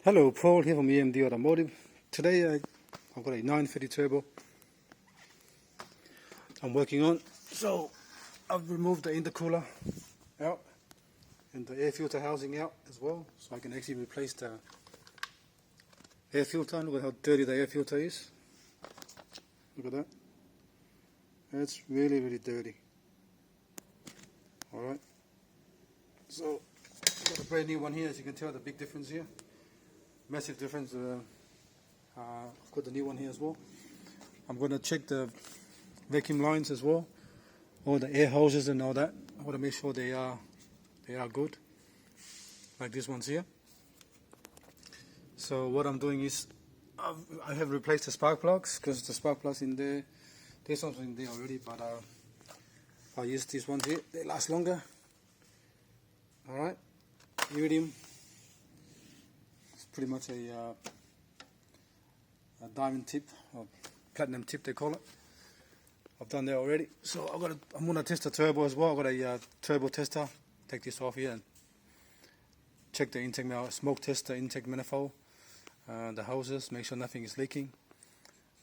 Hello, Paul here from EMD Automotive. Today I've got a 930 turbo I'm working on. So I've removed the intercooler out and the air filter housing out as well, so I can actually replace the air filter. Look at how dirty the air filter is. Look at that. That's really, really dirty. Alright. So I've got a brand new one here, as you can tell the big difference here. Massive difference. I've got the new one here as well. I'm going to check the vacuum lines as well, all the air hoses and all that. I want to make sure they are good, like these ones here. So what I'm doing is I have replaced the spark plugs, because the spark plugs in there, there's something in there already, but I'll use these ones here. They last longer. Alright, iridium. Pretty much a diamond tip or platinum tip they call it. I've done that already. So I'm gonna test the turbo as well. I've got a turbo tester. Take this off here and check the intake smoke test the intake manifold, the hoses, make sure nothing is leaking.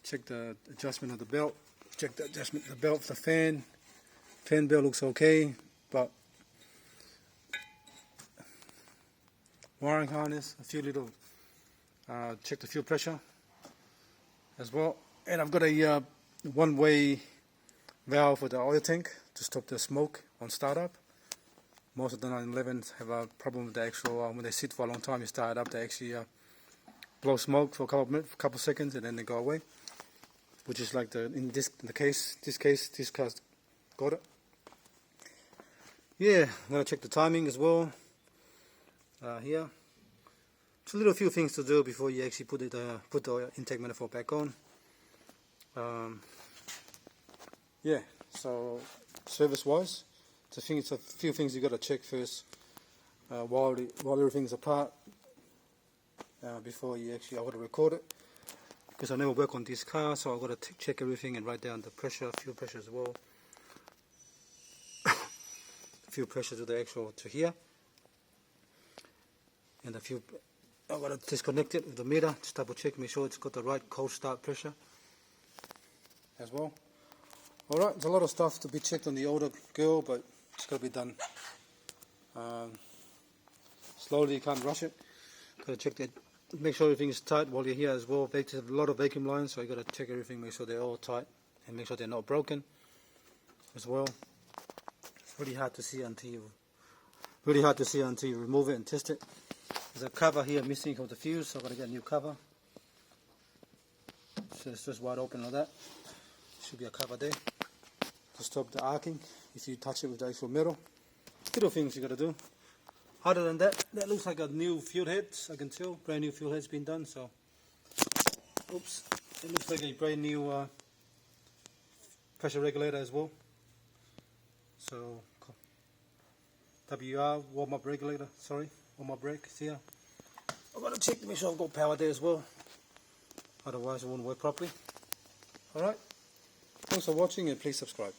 Check the adjustment of the belt. Check the adjustment of the belt for the fan. Fan belt looks okay, but wiring harness, a few little, check the fuel pressure as well. And I've got a one-way valve for the oil tank to stop the smoke on startup. Most of the 911s have a problem with the actual, when they sit for a long time, you start up, they actually blow smoke for a couple of minutes, couple of seconds, and then they go away. Which is like this car's got it. Yeah, I'm gonna check the timing as well. Here, just a little few things to do before you actually put the intake manifold back on. Yeah, so service-wise, it's a few things you got to check first while everything's apart before you actually. I got to record it because I never work on this car, so I got to check everything and write down the pressure, fuel pressure as well. Fuel pressure to here. And I've got to disconnect it with the meter, just double check, make sure it's got the right cold start pressure as well. Alright, there's a lot of stuff to be checked on the older girl, but it's got to be done slowly. You can't rush it. Got to check that, make sure everything is tight while you're here as well. There's a lot of vacuum lines, so you got to check everything, make sure they're all tight and make sure they're not broken as well. It's really hard to see until you remove it and test it. There's a cover here missing from the fuse, so I've got to get a new cover. So it's just wide open like that. Should be a cover there to stop the arcing if you touch it with the actual metal. Little things you got to do. Other than that, that looks like a new fuel head. I can tell, brand new fuel head's been done. So, oops, it looks like a brand new pressure regulator as well. So, WR warm-up regulator. Warm-up brake here. I've got to check to make sure I've got power there as well. Otherwise it won't work properly. Alright. Thanks for watching and please subscribe.